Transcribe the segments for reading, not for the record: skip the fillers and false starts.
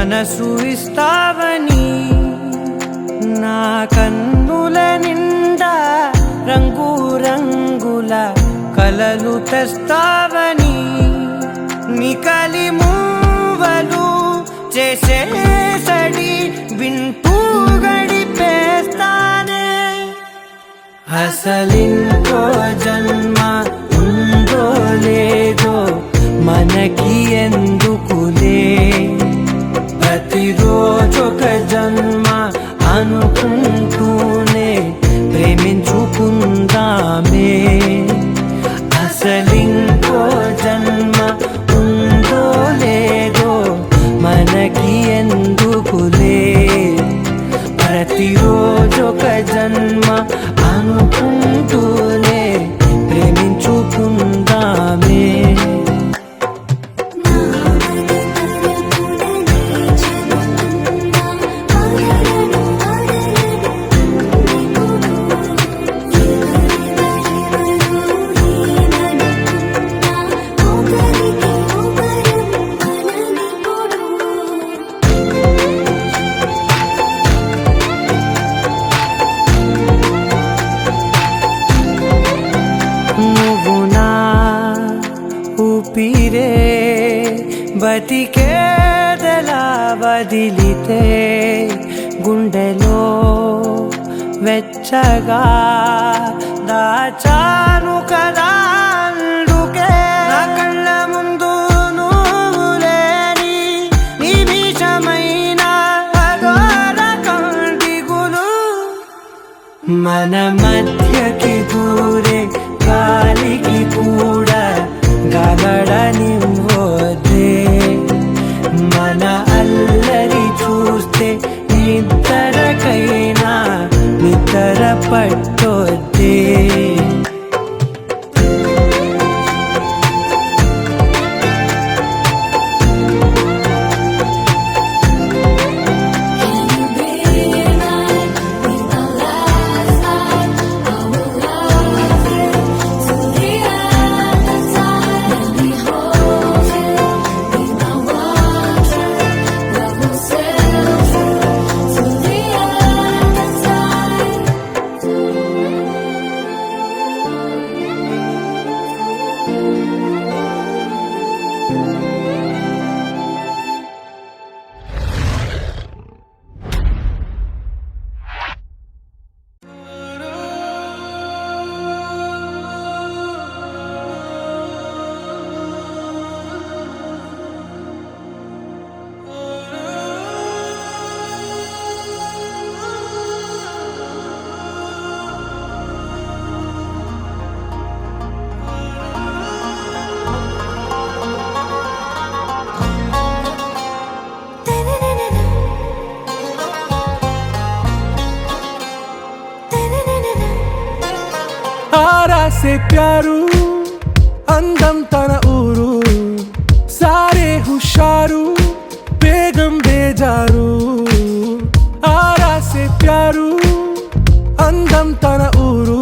మనసు ఇస్తావని నా కన్నుల నిండా రంగు రంగుల కలలు తెస్తావని నికలి మూవలు చేసేసడి వింటూ గడిపేస్తానే అసలింకో జన్మ ఉందో లేదో మనకి ఎందుకులే ప్రతిరోజొక జన్మ అనుకుంటూనే ప్రేమించుకుందామే అసలింకో జన్మ ఉందో లేదో మనకి ఎందుకులే ప్రతిరోజొక జన్మ అనుకుంటూనే ప్రేమించుకుందామే ఊపిరే బతికేదలా వదిలితే గుండెలో వెచ్చగా దాచాను కదా అందుకే నా కళ్ళ ముందు నువ్వు లేని నిమిషమైన అఘోర కంటిగులు మన మధ్యకి దూరే గాలికి కూడా గగడనివ్వదే మన అల్లరి చూస్తే నిద్రకైనా నిద్ర పట్టొద్దే आरा से प्यारू अंदम तन ऊरू सारे हुशारू बेगम बेजारू आरा से प्यारू अंदम तन ऊरू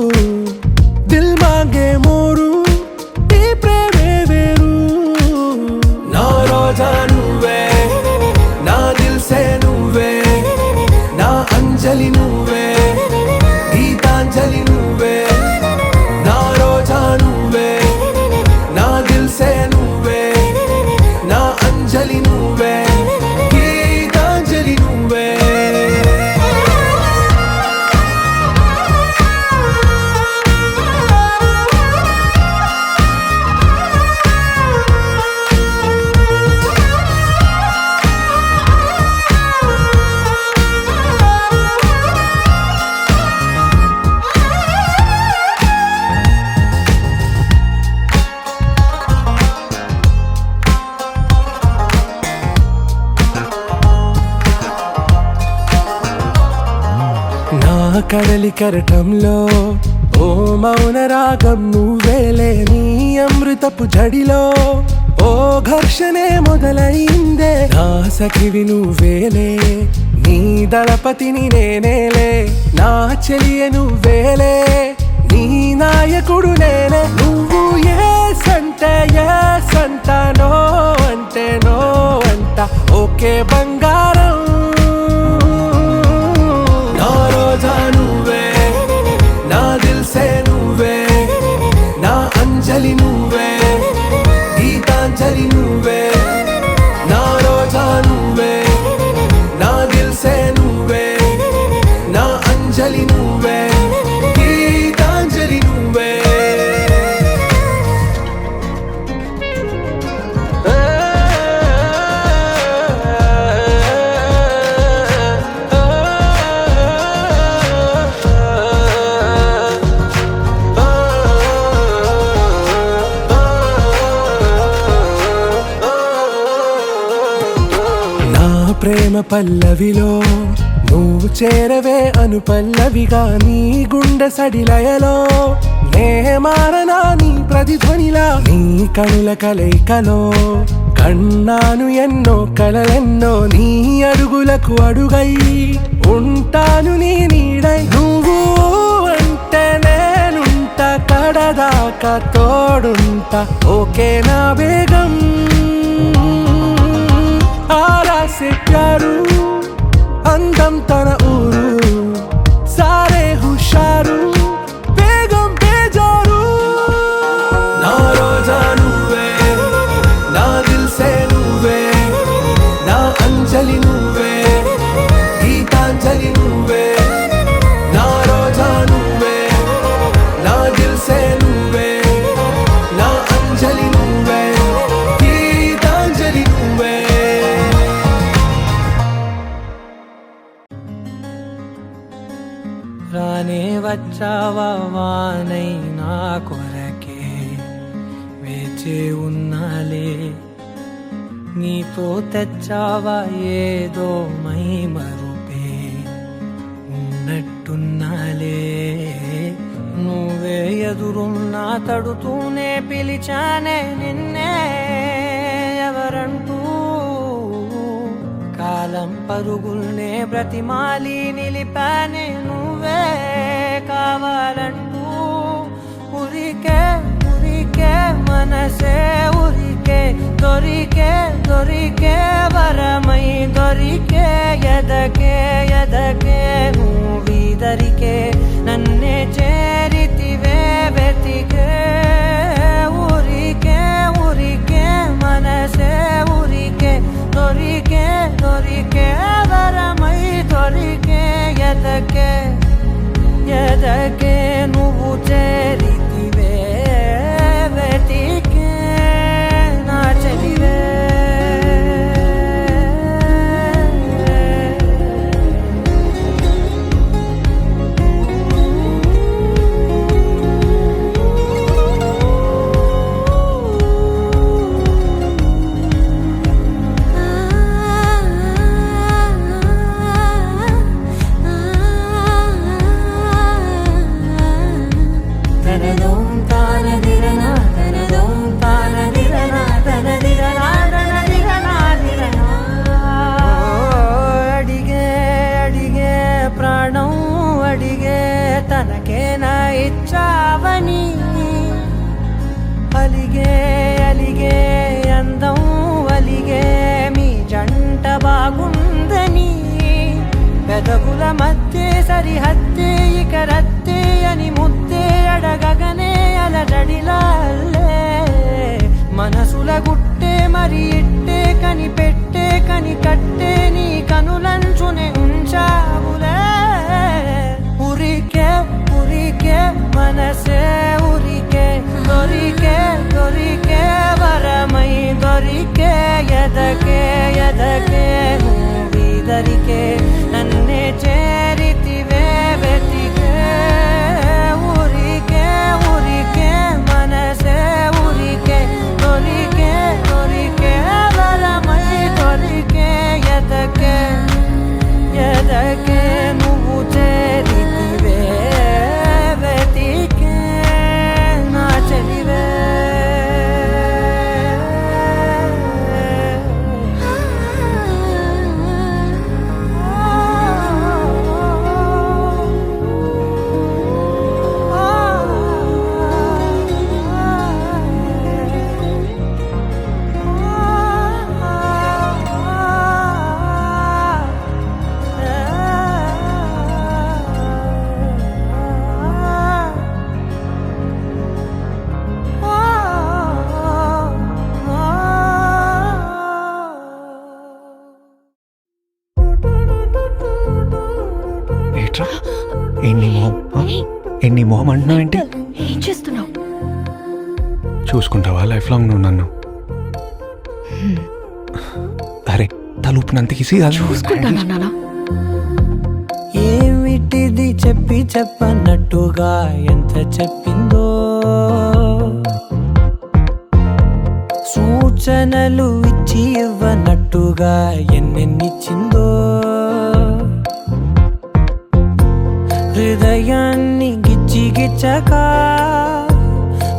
दिल मांगे मोरू ఈ ప్రేమే వేరు నా రోజా నువ్వే నా దిల్ సే నువ్వే నా అంజలి నువ్వే గీతాంజలి నువ్వే నా రోజా నువ్వే నా దిల్ సే నువ్వే నా అంజలి నువ్వే గీతాంజలి నువ్వే కడలి కరటంలో ఓ మౌన రాగం నువ్వేలే నీ అమృతపు జడిలో ఓ ఘర్షణే మొదలైందే నా సఖివి నువ్వేలే నీ దళపతిని నేనేలే నా చెలియ నువ్వేలే నీ నాయకుడు నేనే నువ్వు ఏ సంట నో అంటే నో అంట ఓకే బంగారం. నా రోజా నువ్వే, నా దిల్సే నువ్వే, నా అంజలి నువ్వే, గీతాంజలి నువ్వే. నా రోజా నువ్వే, నా దిల్సే నువ్వే, నా అంజలి నువ్వే, గీతాంజలి నువ్వే. ప్రేమ పల్లవిలో నువ్వు చేరవే అను పల్లవిగా, నీ గుండె సడిలయలో నే మారనా నీ ప్రతిధ్వనిలా. నీ కనుల కలయికలో కన్నాను ఎన్నో కలలెన్నో, నీ అడుగులకు అడుగై ఉంటాను నీ నీడై. నువ్వు అంటే నేనుంట కడదాకా తోడుంట, ఓకే నా బేగం. आरा से प्यारू అందం తన ఊరు, సారే హుషారు బేగం బేజారు. నా రోజా నువ్వే, నా దిల్సే నువ్వే, నా అంజలి నువ్వే, గీతాంజలి నువ్వే. నా రోజా నువ్వే, నా దిల్సే నువ్వే, నా అంజలి నువ్వే, గీతాంజలి నువ్వే. రానే వచ్చావా వానై నా కొరకే, వేచే ఉన్నాలే. నీతో తెచ్చావా ఏదో మై మరుపే, ఉన్నట్టున్నాలే. నువ్వే ఎదురున్నా తడుతూనే పిలిచానే నిన్నే ఎవరంటూ. కాలం పరుగుల్నే బ్రతిమాలి నిలిపానే నువ్వే కావాలంటూ. ఉరికే ఉరికే మనసే ఉరికే, దొరికే దొరికే వరమై దొరికే. ఎదకే ఎదకే నువ్విదరికే, నన్నే చేరితివే వెతికే. ఉరికే ఉరికే మనసే ఉరికే, దొరికే దొరికే వరమై దొరికే. ఎదకే ఎదకే నువ్వు చేరితివే వెతికే నా చెలివే. తనకేనా ఇచ్చావని అలిగే అలిగే అందం అలిగే, మీ జంట బాగుందని. పెదవుల మధ్య సరిహద్దే ఇక రద్దే అని ముద్దే అడగగనే అలజడిలాల్లే. మనసుల గుట్టే మరి ఇట్టే కనిపెట్టే కని కట్టే, నీ కనులంచునే ఉంచావులే. ఉరికే ఉరికే మనసే ఉరికే, దొరికే దొరికే వరమై దొరికే. ఎదకే ఎదకే నువ్విదరికే, నన్నే చేరితివే వెతికే. అంటున్నావు ఏంటి? ఏం చేస్తున్నావు? చూసుకుంటావా లైఫ్ లాంగ్ నువ్వు నన్ను? అరే తలుపునంత ఈజీ చూసుకుంటానా నాన్న? ఏమిటిది చెప్పి చెప్పన్నట్టుగా ఎంత చెప్పిందో, సూచనలు ఇచ్చి ఇవ్వనట్టుగా ఎన్నెన్నిచ్చిందో, హృదయాన్ని గిచ్చి గిచ్చక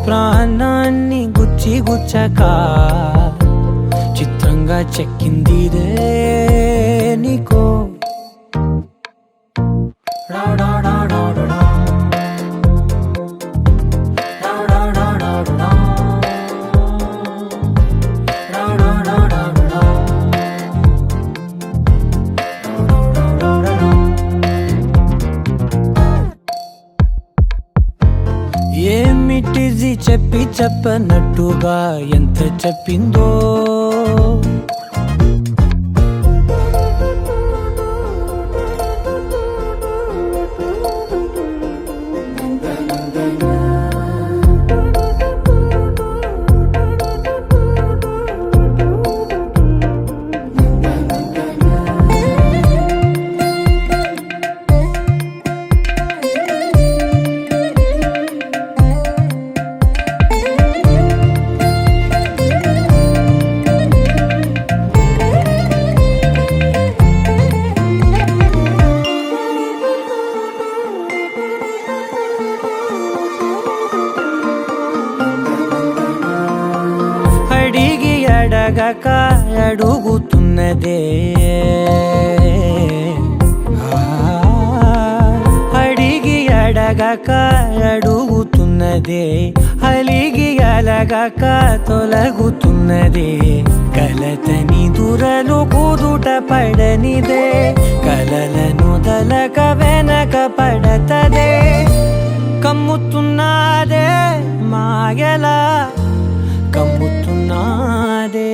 ప్రాణాన్ని గుచ్చి గుచ్చక చిత్రంగా చెక్కింది రే నీకో. ఏమిటిది చెప్పి చెప్పనట్టుగా ఎంత చెప్పిందో, అడిగి అడగక అడుగుతున్నదే, అడిగి అడగక అడుగుతున్నదే, అలిగి అలగక తొలగుతున్నదే, కలతని దురలు కుదుట పడనిదే, కలలను దలక వెనక పడతదే, కమ్ముతున్నదే మాయలా కమ్ముతున్నదే.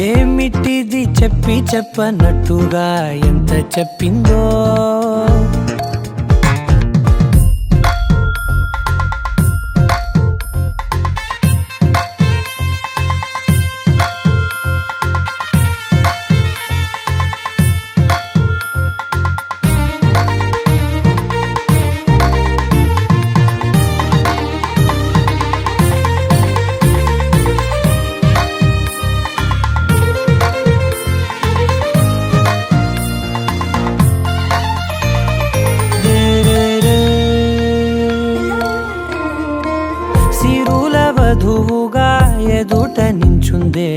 ఏమిటిది చెప్పి చెప్పనట్టుగా ఎంత చెప్పిందో, సిరుల వధువుగా ఎదుట నించుందే,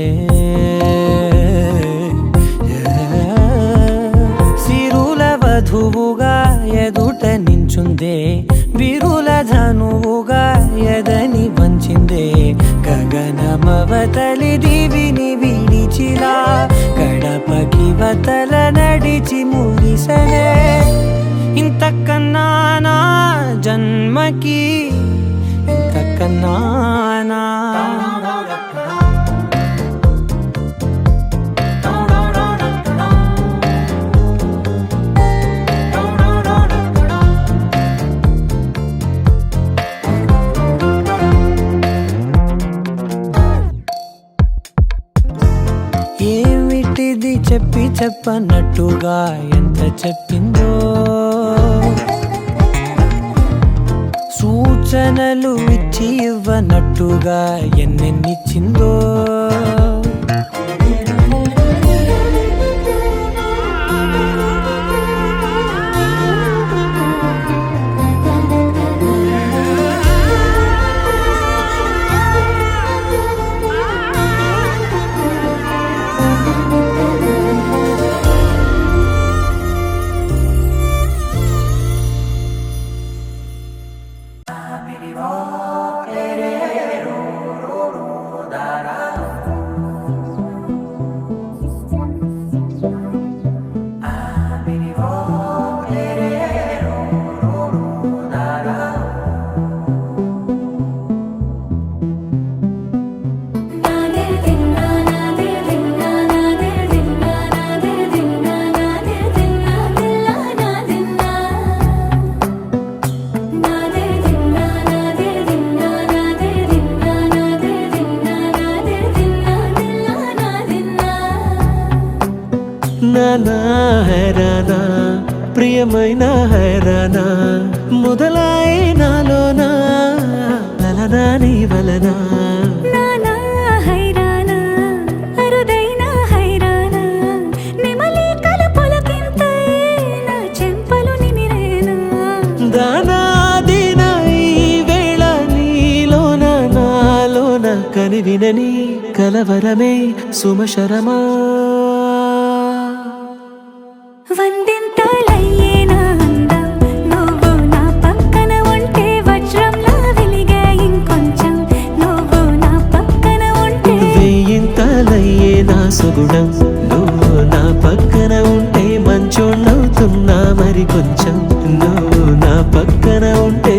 సిరుల వధువుగా ఎదుట నించుందే, విరుల ధనువుగా ఎదని వంచిందే, గగనమవతలి దివిని విడిచిలా గడపకి వతల నడిచి మురిసనే, ఇంతకన్నా నా జన్మకి ఇంతకన్నా నా. ఏమిటిది చెప్పి చెప్పనట్టుగా ఎంత చెప్పిందో, సూచనలు ఇచ్చి ఇవ్వనట్టుగా ఎన్నెన్నిచ్చిందో, ఏమైనా హైరానా మొదలాయే నాలోనా లలనా నీ వలనా నానా హైరానా అరుదైన హైరానా నెమలి కలుపులకింతై నా చెంపలు నిమిరేనా దానాదిన ఈ వేళ నీలోన నాలోన కనివినని కలవరమే సుమశరమా వందింతలయ్యేనా అందం నువ్వు నా పక్కన ఉంటే వజ్రంలా వెలిగే ఇంకొంచెం నువ్వు నా పక్కన ఉంటే వేయింతలయ్యే నా సుగుణం నువ్వు నా పక్కన ఉంటే మంచోళ్ళవుతున్నా మరి కొంచెం నువ్వు నా పక్కన ఉంటే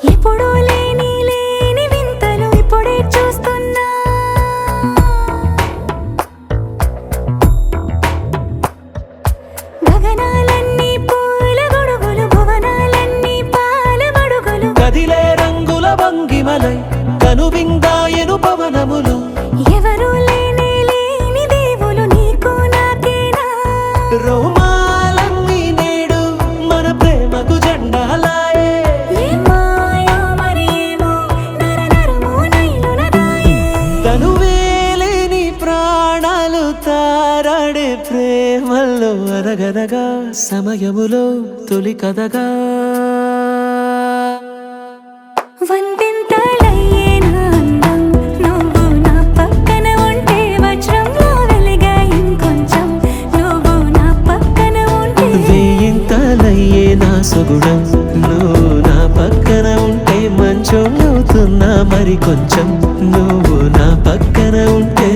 ఎప్పుడూ లేని లేని వింతలు ఇప్పుడే చూస్తున్నా గగనాలన్నీ పూల గొడుగులు భువనాలన్నీ పాల మడుగులు కదిలే రంగుల భంగిమలై కనువిందాయను పవనములు ఎవరూ లేని లేని దేవులు నీకు నాకేనా రోమాలన్నీ నేడు మన ప్రేమకు జెండాలాయే ఏ మాయో మరి ఏమో నరనరమో నైలున దాయే తనువేలేని ప్రాణాలు తారాడే ప్రేమల్లో అనగనగా సమయములో తొలి కథగా వందింతలయ్యేనా అందం నువ్వు నా పక్కన ఉంటే వజ్రంలా వెలిగే ఇంకొంచెం నువ్వు నా పక్కన ఉంటే వేయింతలయ్యే నా సుగుణం నువ్వు నా పక్కన ఉంటే మంచోళ్ళవుతున్నా మరి కొంచెం నువ్వు నా పక్కన ఉంటే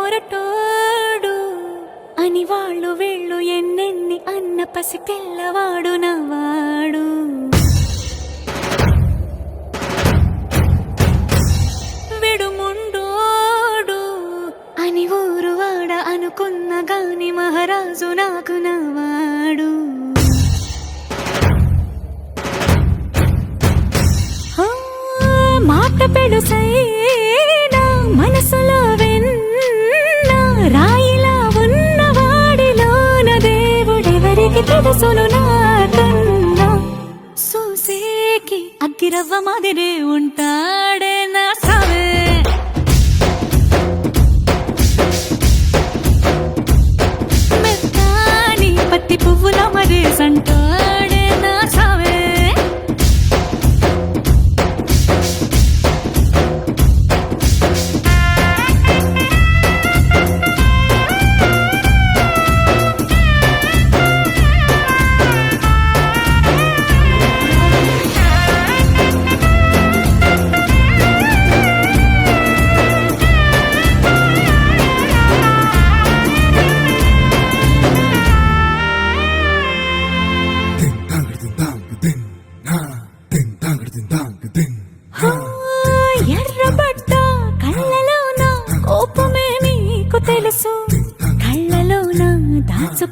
విడుమొరటోడు అని వాళ్ళు వీళ్ళు ఎన్నెన్ని అన్న పసి పిల్లవాడు నవ్వాడు విడుముండోడు అని ఊరు వాడ అనుకున్న గాని మహారాజు నాకు నవ్వాడు మాట పెడుసైనా మనసులో వెన్న రాయిలా ఉన్నవాడిలోన దేవుడెవరికి తెలుసును నాకన్నా చూసేకి అగ్గిరవ్వ మాదిరే ఉంటాడే నా సావే మెత్తాని పత్తి పువ్వుల మరే సంటాడే నా సావే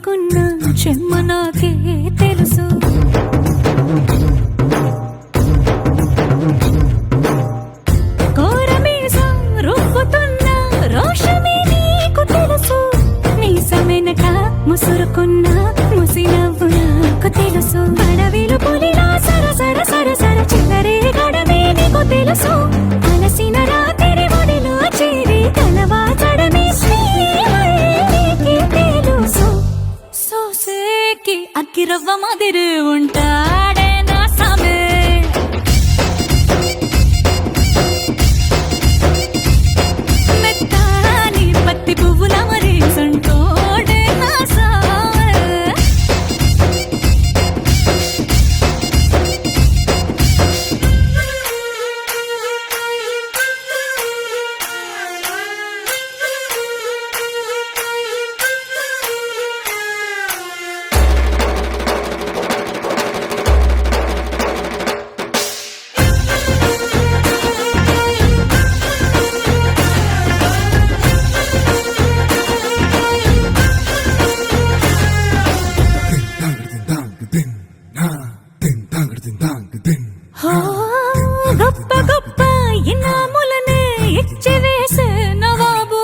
ముసురుకున్న చెమ్మ నాకే తెలుసు. కోరమీసం రుబ్బుతున్న రోషమే నీకు తెలుసు. మీసమెనక ముసురుకున్న ముసి నవ్వు నాకు తెలుసు. అడవిలు పులిలా సరసర సరసర చిల్లరే గడమే నీకు తెలుసు. అలసిన రాత్రి ఒడిలో చేరి కలవాచడమే శ్రీవల్లికి తెలుసు. సోసేకి అక్కిరవ్వ మాదిరి ఉంటాడే నా సామే. మెత్తాని పత్తి పువ్వుల మరి సంటోడే నా సామే. హో, గొప్ప గొప్ప ఇనాములనే ఇచ్చివేసే నవాబు.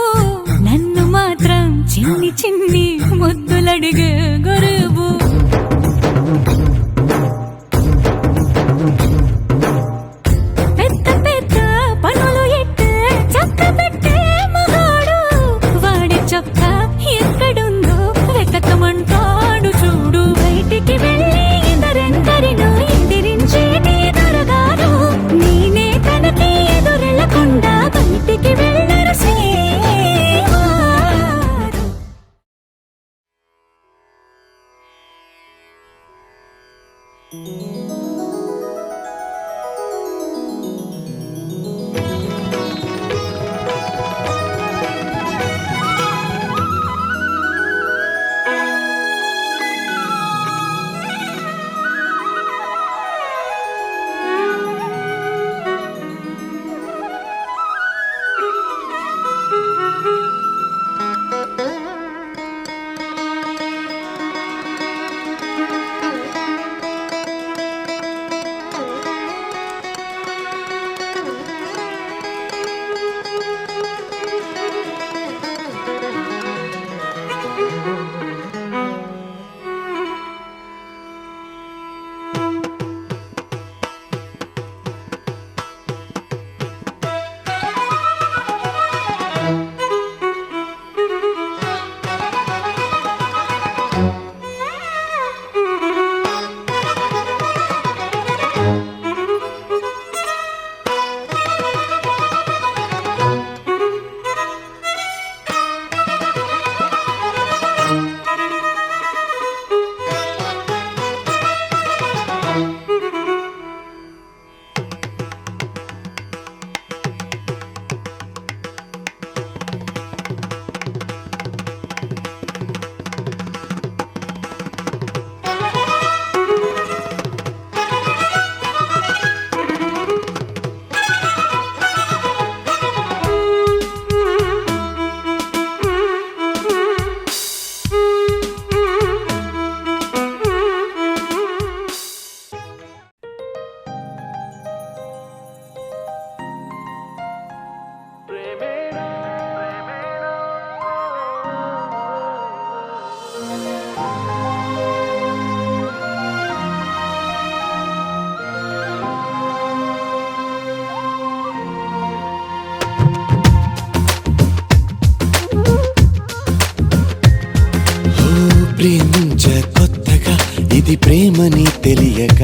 నన్ను మాత్రం చిన్ని చిన్ని ముద్దులడిగే గురువు. పెద్ద పెద్ద పనులు ఎట్టే చక్క పెట్టే మగాడు. వాడి చొక్క ఎక్కడుందో వెతకమంటాడు చూడు. బయటికి వెళ్ళి ఇద్దరెందరినో ఎదిరించేటి దొరగారు. నేనే తనకి ఎదురెళ్ళకుండా బయటికి వెళ్ళరు శ్రీవారు. ప్రేమించ కొత్తగా ఇది ప్రేమని తెలియక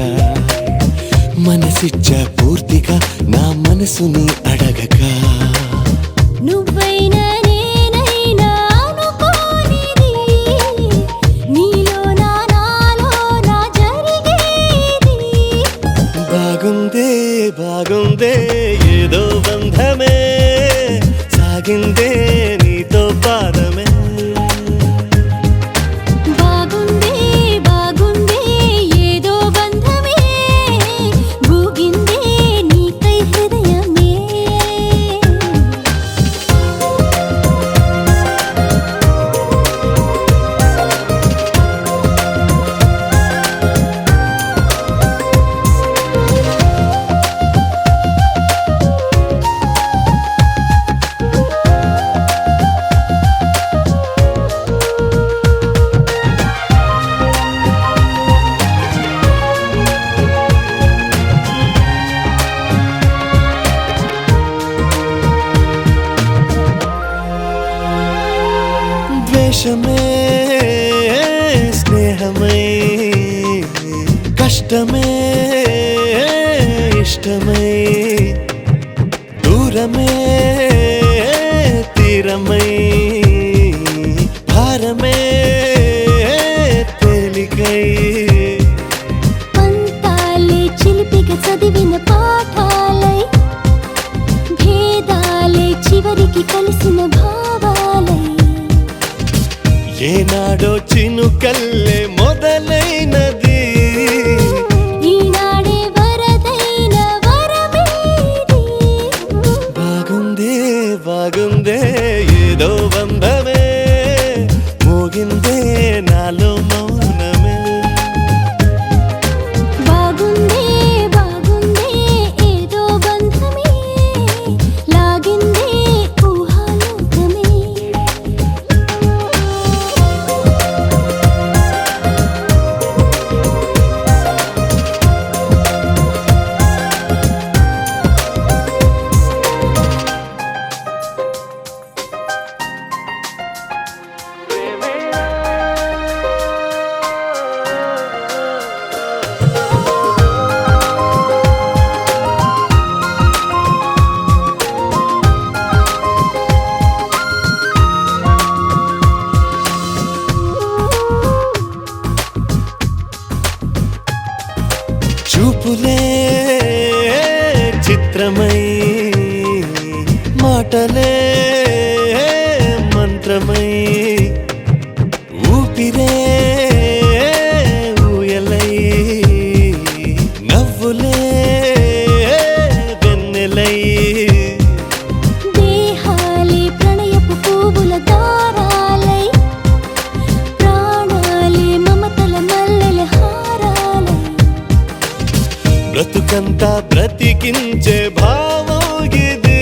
మనసిచ్చ పూర్తిగా నా మనసుని అడగక నువ్వైనా నేనైనా అనుకోనిది నీలోనా నాలోనా జరిగేది. బాగుందే బాగుందే ఏదో బంధమే సాగిందే నీతో పాదమే. బాగుంది బాగుంది ఏదో బంధమే గూగిందే నీకై హృదయమే. వర్షమే స్నేహమై కష్టమే ఇష్టమై దూరమే తీరమై భారమే తేలికై పంతాలే చిలిపిగా చదివిన పాఠాలై భేదాలే చివరికి కలిసిన భావాలై ఏనాడో చినుకల్లే మొదలైనది ఈనాడే వరదైన వరమేది బాగుందే బాగుందే ఏదో బంధమే మోగిందే నాలో మౌనమే బాగుందే బాగుందే ఏదో బంధమే లాగిందే ఊహాలోకమే చూపులే చిత్రమై మాటలే మంత్రమై ఊపిరే ఊయలై నవ్వులే వెన్నెలై దేహాలే ప్రణయపు పువ్వుల దారాలై ప్రాణాలే మమతల మల్లెల హారాలై బ్రతుకంతా బ్రతికించే భావం ఇది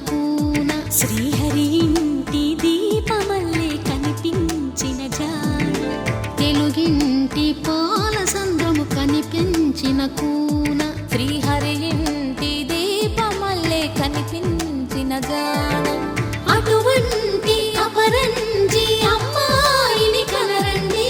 కూన శ్రీహరి ఇంటి దీపమల్లే కనిపించిన జాన తెలుగింటి పాల సంద్రము కనిపించిన కూన శ్రీహరి ఇంటి దీపమల్లే కనిపించిన జాన అటువంటి అపరంజి అమ్మాయిని కనరండి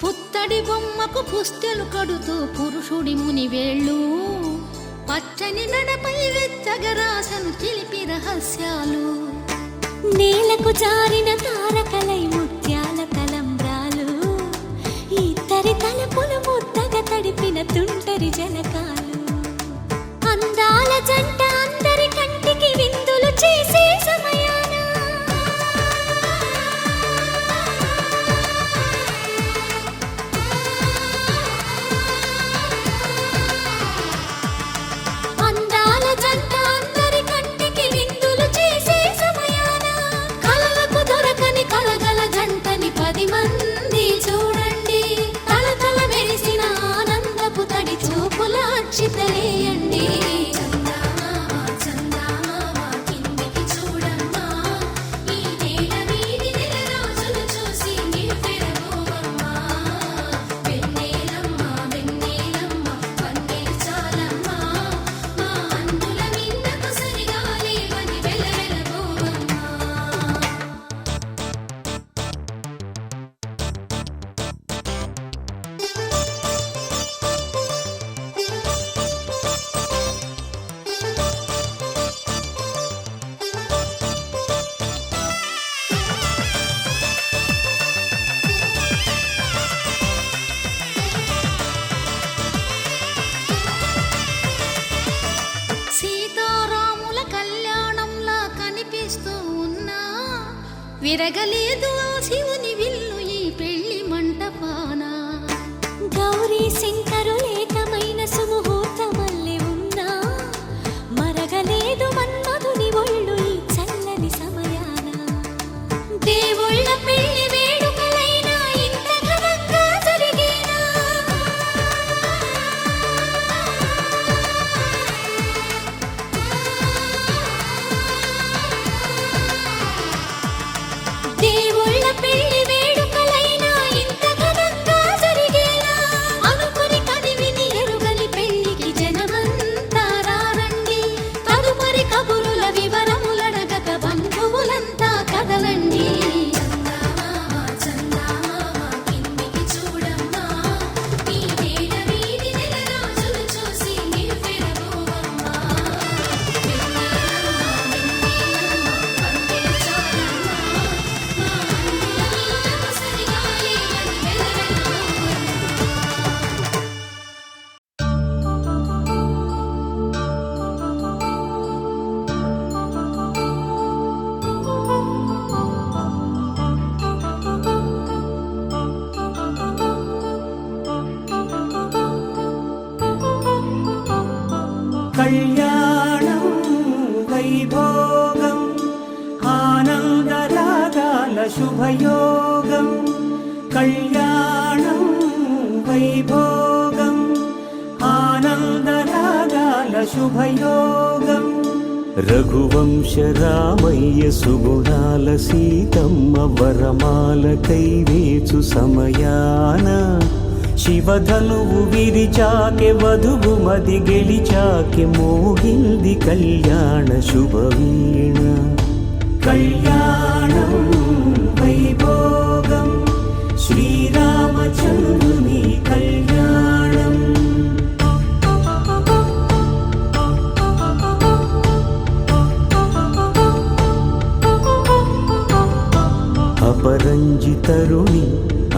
పుత్తడి బొమ్మకు పుస్తెలు కడుతూ పురుషుడి ముని వేళ్ళు పచ్చని నడపై వెచ్చగరాసను చిలిపి రహస్యాలు నేలకు జారిన తారకలై ముత్యాల తలంబ్రాలు ఇద్దరి తలపులు ముద్దగా తడిపిన తుంటరి జలకాలు అందాల జంట అందరి కంటికి విందులు చేసే సమయాన అందాల జంట అందరి కంటికి విందులు చేసే సమయాన కలలకు దొరకని కలగల జంటని 10 మంది చూడండి తలతల మెరిసిన ఆనందపు తడి చూపుల అచ్చితలేయండి సీతారాముల కళ్యాణంలా కనిపిస్తూ ఉన్నా విరగలేదు ఆ శివుని విల్లు ఈ పెళ్లి మంటపాన గౌరీ శంకరు ఏకమైన సుముహూర్తమల్లె ఉన్నా మరగలేదు మన్మధుని ఒళ్ళు ఈ చల్లని సమయాన దేవుళ్ళ పెళ్లి వేడుకలైనా ఇంత ఘనంగా జరిగేనా దేవుళ్ళ పెళ్లి వేడుకలైనా ఇంత ఘనంగా జరిగేలా అనుకుని కదివిని ఎరుగని పెళ్లికి జనమంతా రారండి తదుపరి కబురుల వివరములడగక బంధువులంతా కదలండి కళ్యాణం వైభోగం ఆనందరాగాల శుభయోగం కళ్యాణం వైభోగం ఆనందరాగాల శుభయోగం రఘువంశ రామయ్య సుగుణాల సీతమ్మ వరమాల కైవేచు సమయాన శివధనువు విరిచాకె వధువు మది గెలిచాకె మోగింది కళ్యాణ శుభవీణ కళ్యాణం వైభోగం శ్రీరామచంద్రుని కళ్యాణం అపరంజితరుణి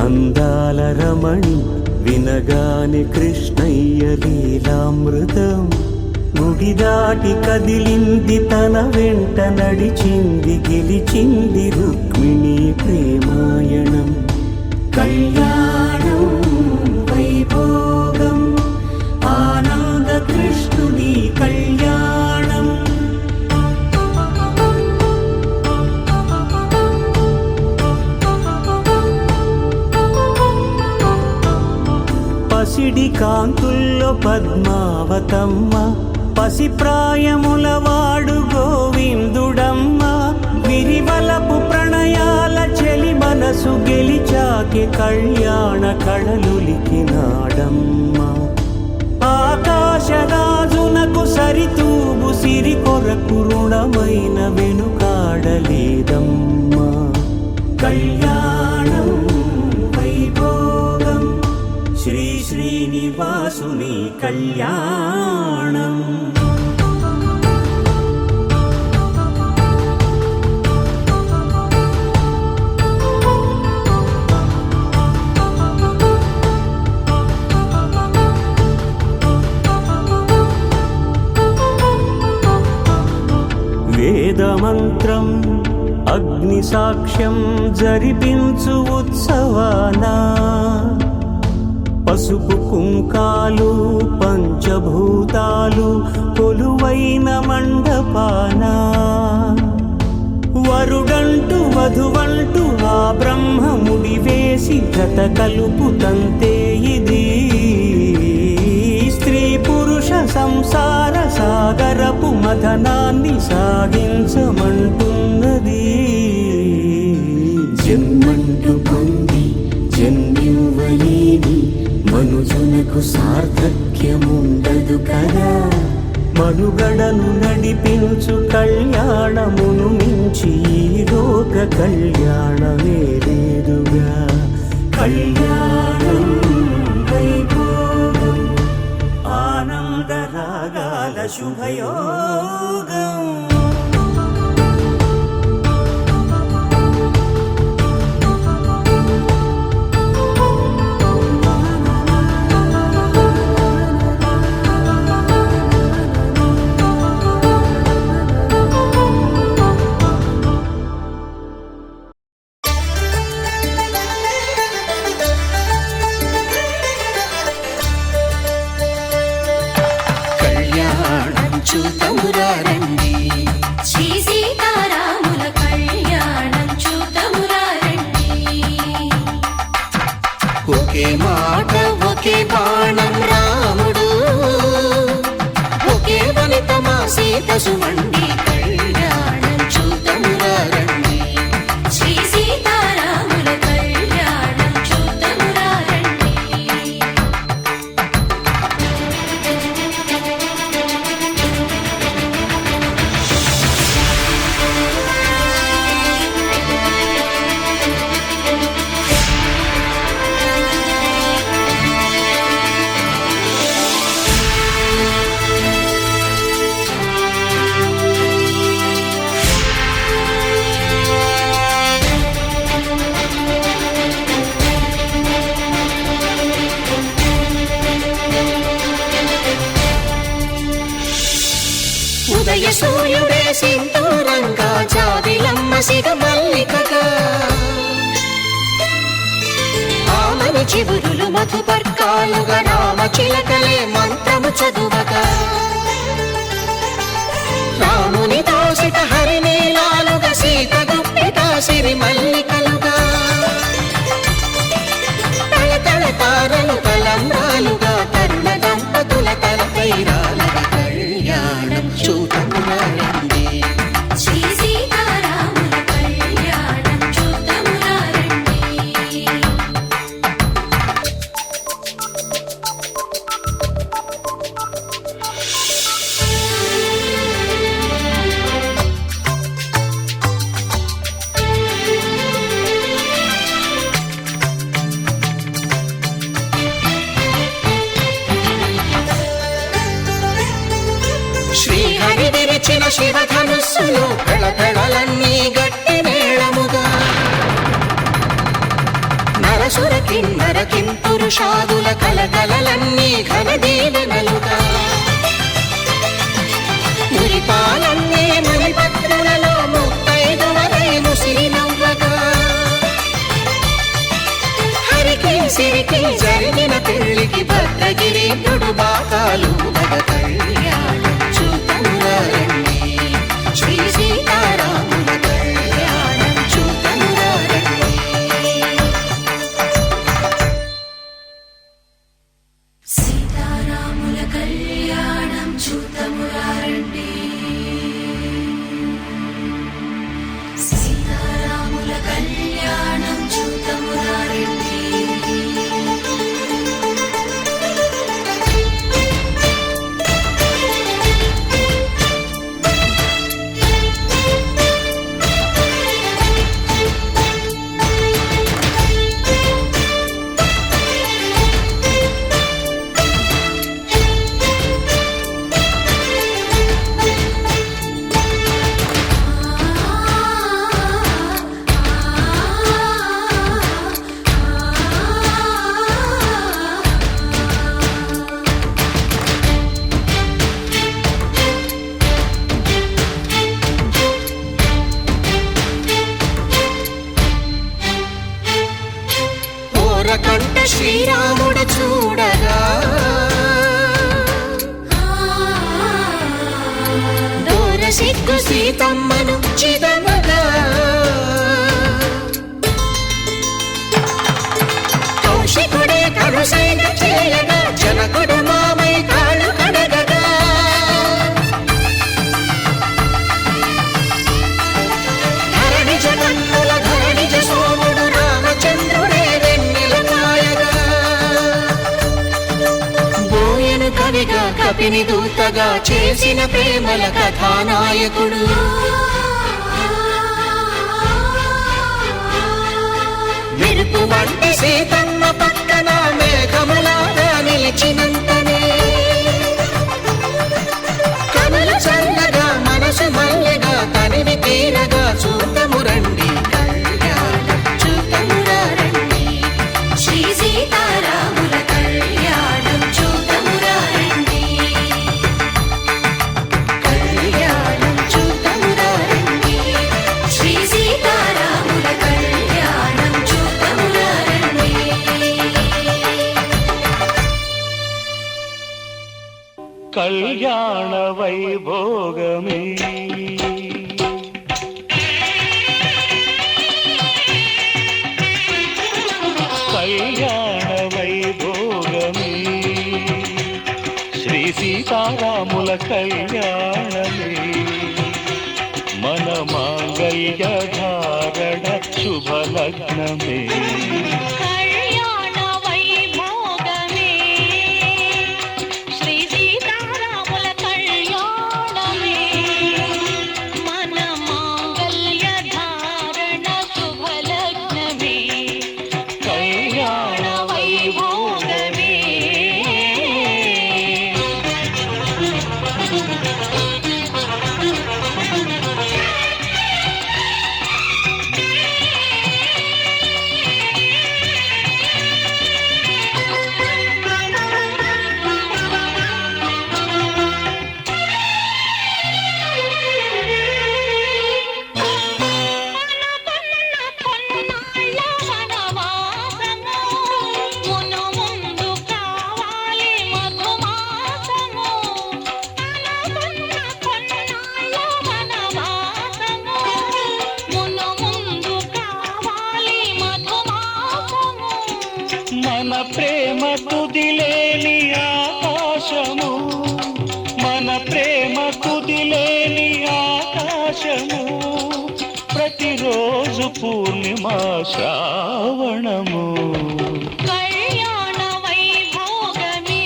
అందాల రమణి వినగానే కృష్ణయ్య లీలామృతం గుడి దాటి కదిలింది తన వెంట నడిచింది గెలిచింది రుక్మిణి ప్రేమాయణం కళ్యాణం వైభోగం ఆనంద కృష్ణుని కళ్యాణం పసిడి కాంతుల్లో పద్మావతమ్మ పసిప్రాయముల వాడు గోవిందుడమ్మ విరివలపు ప్రణయాల చెలి మనసు గెలిచాకే కళ్యాణ కళలులికినాడమ్మ ఆకాశరాజునకు సరితూగు సిరి కొరకు రుణమైన వెనుకాడలేదమ్మా కళ్యాణం వైభోగం శ్రీ శ్రీనివాసుని కళ్యాణం వేదమంత్రం అగ్ని సాక్ష్యం జరిపించు ఉత్సవానా పసుపు కుంకాలు పంచభూతాలు కొలువైన మండపాన వరుడంటూ వధువంటూ ఆ బ్రహ్మముడి వేసి జత కలుపుతంతే ఇది స్త్రీ పురుష సంసార సాగరపు మథనాన్ని సాగించమంటున్నది జన్మంటూ పొంది జన్మివ్వలేని మనుజునకు సార్థక్యముండదు కదా మనుగడను నడిపించు కళ్యాణమును మించి ఈ లోక కళ్యాణమే లేదుగా కళ్యాణం వైభోగం ఆనంద రాగాల శుభయోగం చూతమురారండి శ్రీ సీతారాముల కళ్యాణం చూతమురారండి ఒకే మాట ఒకే బాణం రాముడు ఒకే వనిత మా సీత సుమండి కళ్యాణం చూతమురారండి శ్రీ సీతారాముల కళ్యాణం చూతమురారండి ఉదయ సూర్యుడే సింధూరంగా జాబిలమ్మ సిగ మల్లికగా ఆమని చివురులు మధుపర్కాలుగా రామ చిలకలే మంత్రము చదువగా రాముని దోసిట హరినీలాలుగా సీత గుప్పిట సిరి మల్లికలుగా తల తల తారలు తలంబ్రాలుగా తరుణ దంపతుల తలపై రాలగా కళ్యాణం చూతమురారండి శ్రీ సీతారాముల కళ్యాణం చూతమురారండి విరిచిన శివధనుస్సులు పెళపెళలన్నీ గట్టి మేళముగా నరసుర కిన్నర కింపురుషాదుల కలకలలన్నీ ఘన దీవెనలుగా మురిపాలన్నీ మణిపత్రులలో ముత్తైదువలై ముసిరి నవ్వగా హరికి సిరికి జరిగిన పెళ్లికి భద్రగిరీంద్రుడు బాకాలు మగ కళ్యాణం చూతమురారండి శ్రీ సీతారాముల కళ్యాణం చూతమురారండి సీతారాముల కళ్యాణం చూతమురారండి సీతారాముల కళ్యాణం చూతమురారండి కంట శ్రీరాముడు చూడగా దూర సిగ్గు సీతమ్మను చిదమగా కౌశికుడే కరుసైన చేయగా జనకుడు మామై కాళ్ళు కడగగా ధరణి జగన్నుల ధరణిజ సోముడు రామచంద్రుడే కవిగా కపిని దూతగా చేసిన ప్రేమల కథానాయకుడు మెరుపు వంటి సీతమ్మ పక్కన మేఘములాగా నిలిచినంతనే కనులు చల్లగా మనసు మల్లెగా తనివి తీరగా చూతము రండి కళ్యాణం చూతమురారండి శ్రీ సీతారాముల కళ్యాణం చూతమురారండి కళ్యాణం చూతమురారండి శ్రీ సీతారాముల కళ్యాణం చూతమురారండి కళ్యాణ వైభోగమే కళ్యాణ వైభోగమే శ్రీ సీతారాముల కళ్యాణమే మన మాంగళ్య ధారణ శుభలగ్నమే కళ్యాణ వైభోగమే శ్రీ సీతారాముల కళ్యాణమే మన మాంగళ్య ధారణ శుభలగ్నమే కళ్యాణ వైభోగమే మన ప్రేమ కుదిలేని ఆకాశము మన ప్రేమ కుదిలేని ఆకాశము ప్రతిరోజు పూర్ణిమ శ్రావణము కళ్యాణ వైభోగమే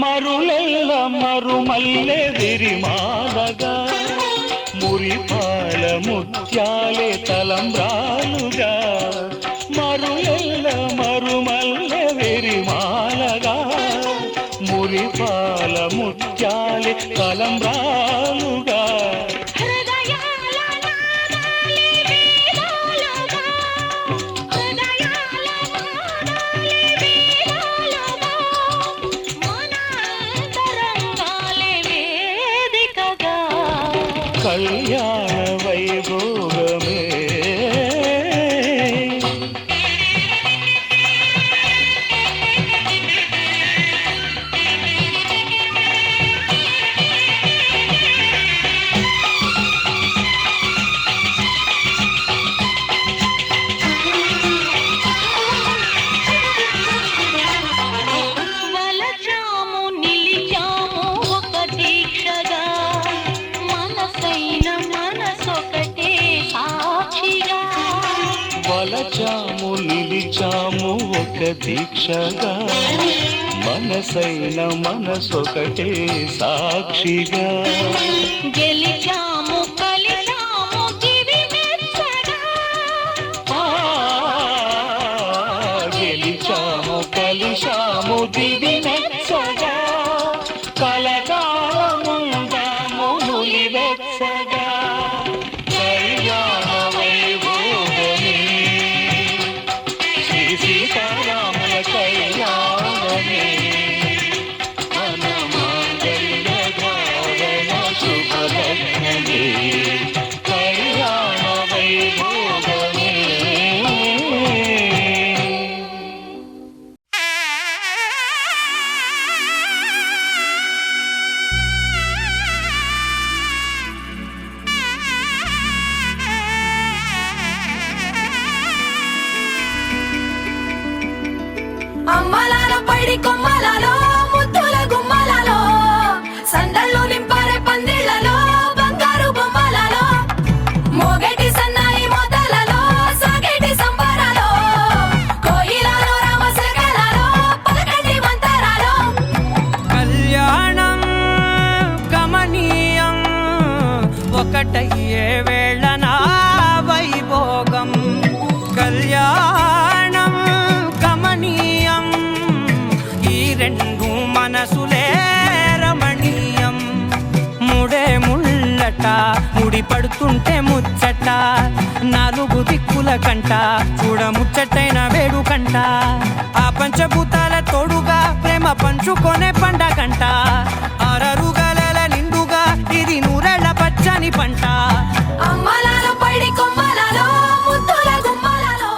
మరులెల్ల మరుమల్లె విరిమాలగా మురిపాల ముత్యాలే తలంబ్రాలుగా మరులెల్ల మరుమల్లె విరిమాలగా మురిపాల ముత్యాలే తలంబ్రాలుగా హృదయాల నాదాలే వేదాలుగా హృదయాల నాదాలే వేదాలుగా మన అంతరంగాలే వేదికగా కళ్యాణ వైభోగమే వలచాము నిలిచాము ఒక దీక్షగా మనసైన మనసొకటే సాక్షిగా వలచాము నిలిచాము ఒక దీక్షగా మనసైన మనసొకటే సాక్షిగా గెలిచాము కలిచాము దివి మెచ్చగా ఆ, గెలిచాము కలిశాము దివి మెచ్చగా కలకాలముందాము నులివెచ్చగా కళ్యాణ వైభోగమే శ్రీ సీతారాముల కళ్యాణమే మన మాంగళ్య ధారణ శుభలగ్నమే కళ్యాణ వైభోగమే అమ్మలాలో పైడి కొమ్మలలో ముద్దుల గుమ్మలలో సందళ్ళు నింపారే పందిళ్లలో బంగారు బొమ్మలలో మోగేటి సన్నాయి మోతలలో సాగేటి సంబరాలో కోయిలలో రామశకలలో పలకటి మంతరాలో కళ్యాణం గమనీయం ఒకటయ్యే వేళ నా వైభోగం కళ్యాణం గమనీయం ఈ రెండు మనసులే రమణీయం ముడే ముళ్ళట ముడి పడుతుంటే ముచ్చట నాలుగు దిక్కుల కంట చూడ ముచ్చటైన వేడుకంట ఆ పంచభూతాల తోడుగా ప్రేమ పంచుకొనే పండగంట ఆరరుగల నిండుగా ఇది నూరెళ్ళ పచ్చని పంట అమ్మలాలో పైడి కొమ్మలలో ముద్దుల గుమ్మలలో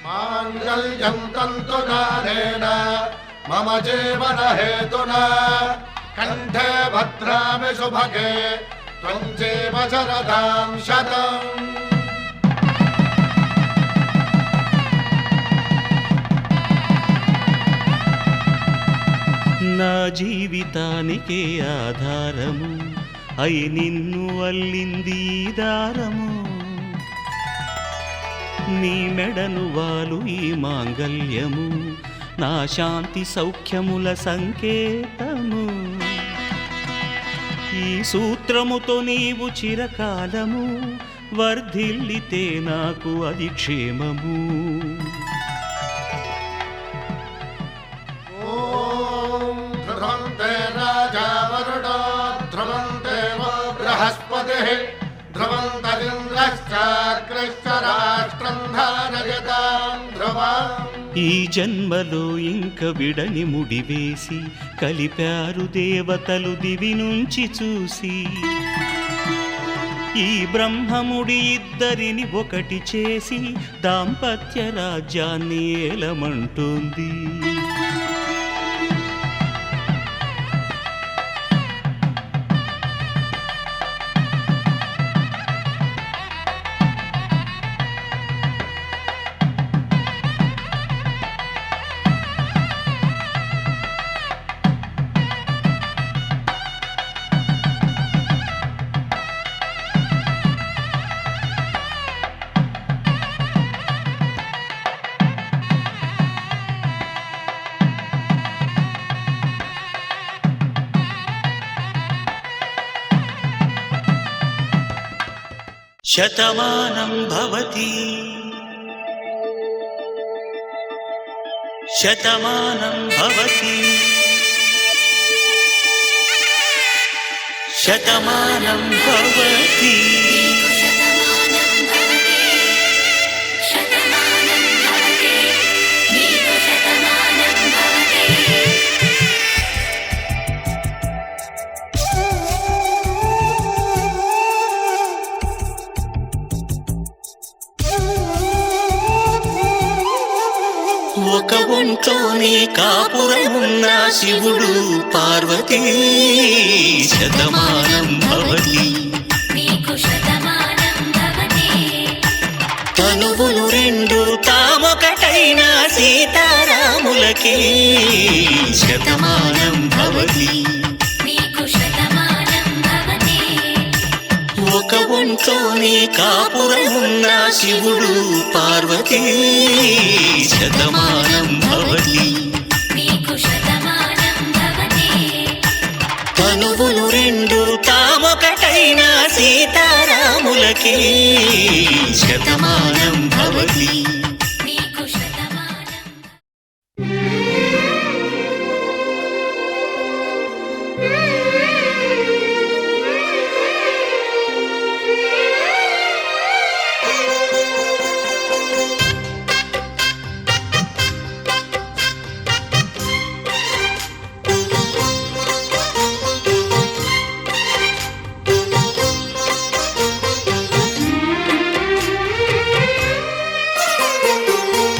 మాంగళ్యం తంతునానేన మమ జీవన హేతునా కంఠే భద్రామి శుభగే త్వం జీవ శరదాం శతం నా జీవితానికే ఆధారము అయి నిన్ను అల్లింది ఈ దారము నీ మెడను వాలు ఈ మాంగల్యము నా శాంతి సౌఖ్యముల సంకేతము ఈ సూత్రముతో నీవు చిరకాలము వర్ధిల్లితే నాకు అది క్షేమము ఓం ధ్రువంతే రాజా వరుడో ధ్రువంతే బృహస్పతిః ధ్రువంతరింద్రశ్చాగ్రశ్చ రాష్ట్రం ధారయతాం ధ్రువం ఈ జన్మలో ఇంక విడని ముడివేసి కలిపారు దేవతలు దివి నుంచి చూసి ఈ బ్రహ్మముడి ఇద్దరిని ఒకటి చేసి దాంపత్య రాజ్యాన్ని ఏలమంటోంది శతమానం భవతి శతమానం భవతి శతమానం భవతి ఒక ఒంట్లోనే కాపురమున్న శివుడు పార్వతీ శతమానం భవతి తనువులు రెండు తామొకటైన సీతారాములకి శతమానం భవతి ఒక ఒంట్లోనే కాపురమున్న శివుడు పార్వతీ శతమానం భవతి తనువులు రెండు తామొకటైన సీతారాములకి శతమానం భవతి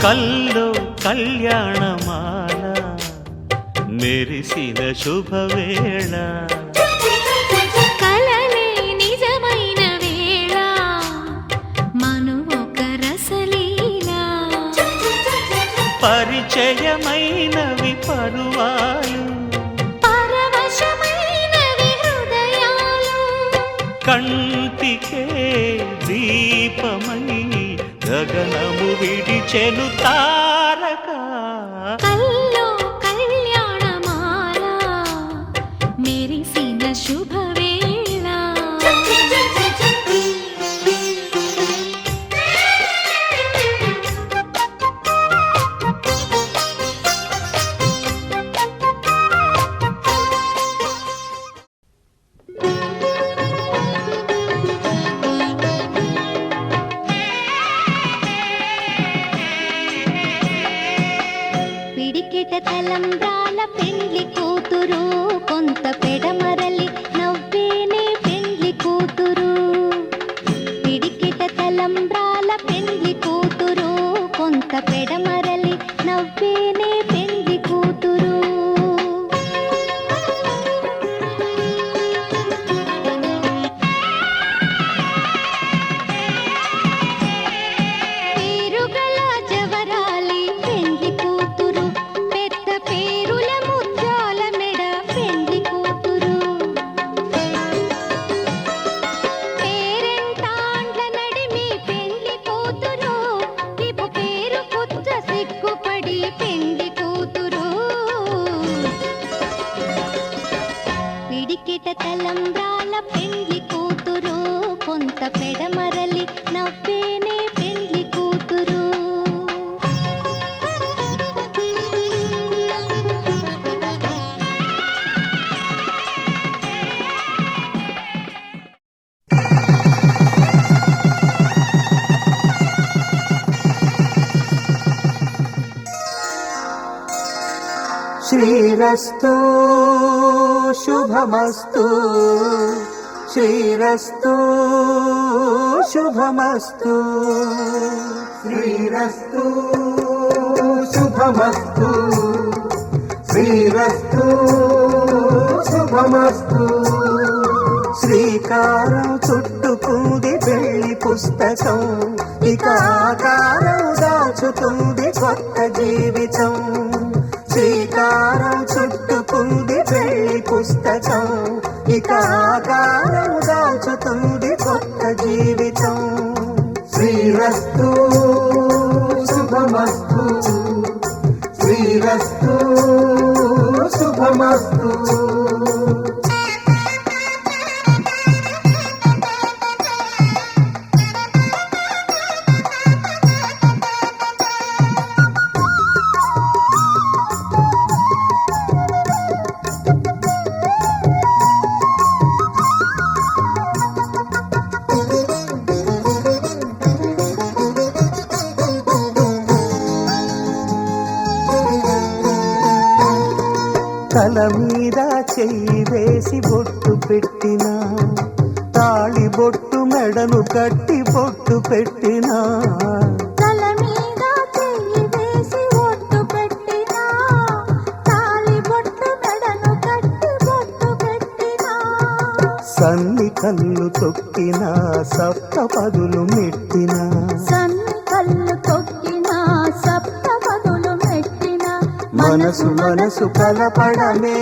కల్లో కళ్యాణమాల మెరిసిన శుభవేళ కలలే నిజమైన వేళ మను ఒక రసలీలా పరిచయమైనవి పరువాలు పరవశమైనవి హృదయాలు కంటికే దీపమై గగనము విడిచెను తారక కల్లో కళ్యాణమాల మెరిసిన శుభవేళ పిడికెట తలంబ్రాల పెండ్లి కూతురు కొంత పెడమరలి నవ్వేనే పెండ్లి కూతురు పిడికెట తలంబ్రాల పెండ్లి కూతురు కొంత పెడమరలి నవ్వేనే పెండ్లి కూతురు పేరుగల జవరాలి పెండ్లి కూతురు పెద్ద పేరుల ముత్యాల మెడ పెండ్లి కూతురు పేరెంటాండ్ల నడిమి పెండ్లి కూతురు విపు పేరు పుచ్చ సిగ్గుపడి పెండ్లి కూతురు పిడికిట తలంబ్రాల పెండ్లి కూతురు కొంత పెడమరలి నవ్వేనే పెండ్లి కూతురు శ్రీరస్తు శుభమస్తు శ్రీరస్తు శుభమస్తు శ్రీరస్తు శుభమస్తు శ్రీరస్తు శుభమస్తు శ్రీకారం చుట్టుకుంది పెళ్లి పుస్తకం ఇక ఆకారం దాచుతుంది కొత్త జీవితం శ్రీకారం చుట్టుకుంది పెళ్లి పుస్తకం ఇక ఆకారం దాచుతుంది కొత్త జీవితం శ్రీరస్తు శుభమస్తు శ్రీరస్తు శుభమస్తు తల మీద చెయ్యి వేసి బొట్టు పెట్టినా తాళి బొట్టు మెడను కట్టి బొట్టు పెట్టినా తల మీద చెయ్యి వేసి ఒట్టు పెట్టినా తాళి బొట్టు మెడను కట్టి బొట్టు పెట్టినా సన్ని కళ్ళు తొక్కినా సప్త పదులు మెట్టినా సన్ని కళ్ళు తొక్కినా సప్త పదులు మెట్టినా మనసు మనసు కలపడమే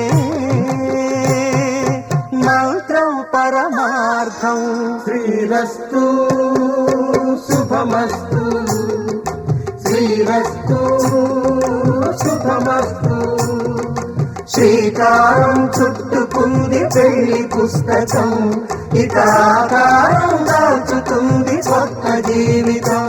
మంత్రం పరమార్థం శ్రీరస్తు శుభమస్తు శ్రీరస్తు శుభమస్తు శ్రీకారం చుట్టుకుంది పెళ్లి పుస్తకం ఇక ఆకారం దాచుతుంది కొత్త జీవితం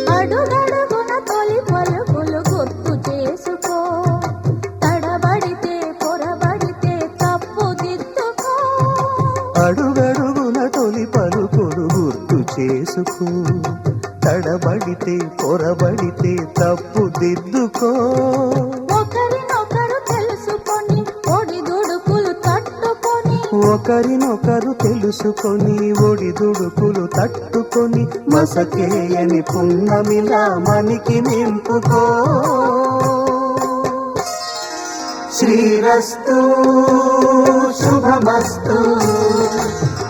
అడుగడుగున తొలి పలుకులు గుర్తు చేసుకో తడబడితే పొరబడితే తప్పు దిద్దుకో అడుగడుగున తొలి పలుకుడు గుర్తు చేసుకో తడబడితే పొరబడితే తప్పు దిద్దుకో ఒకరినొకరు తెలుసుకొని ఒడిదుడుకులు తట్టుకొని ఒకరినొకరు తెలుసుకొని ఒడిదుడుకులు తట్టుకొని మసకేయని పున్నమిలా మనికి నింపుకో శ్రీరస్తు శుభమస్తు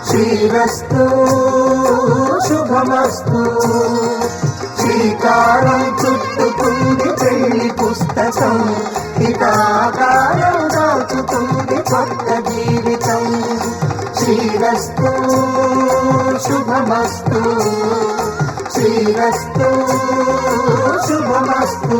శ్రీరస్తు శుభమస్తు శ్రీకారం చుట్టుకుంది పెళ్లి పుస్తకం ఇక ఆకారం దాచుతుంది కొత్త జీవితం శ్రీరస్తు శుభమస్తు శ్రీరస్తు శుభమస్తు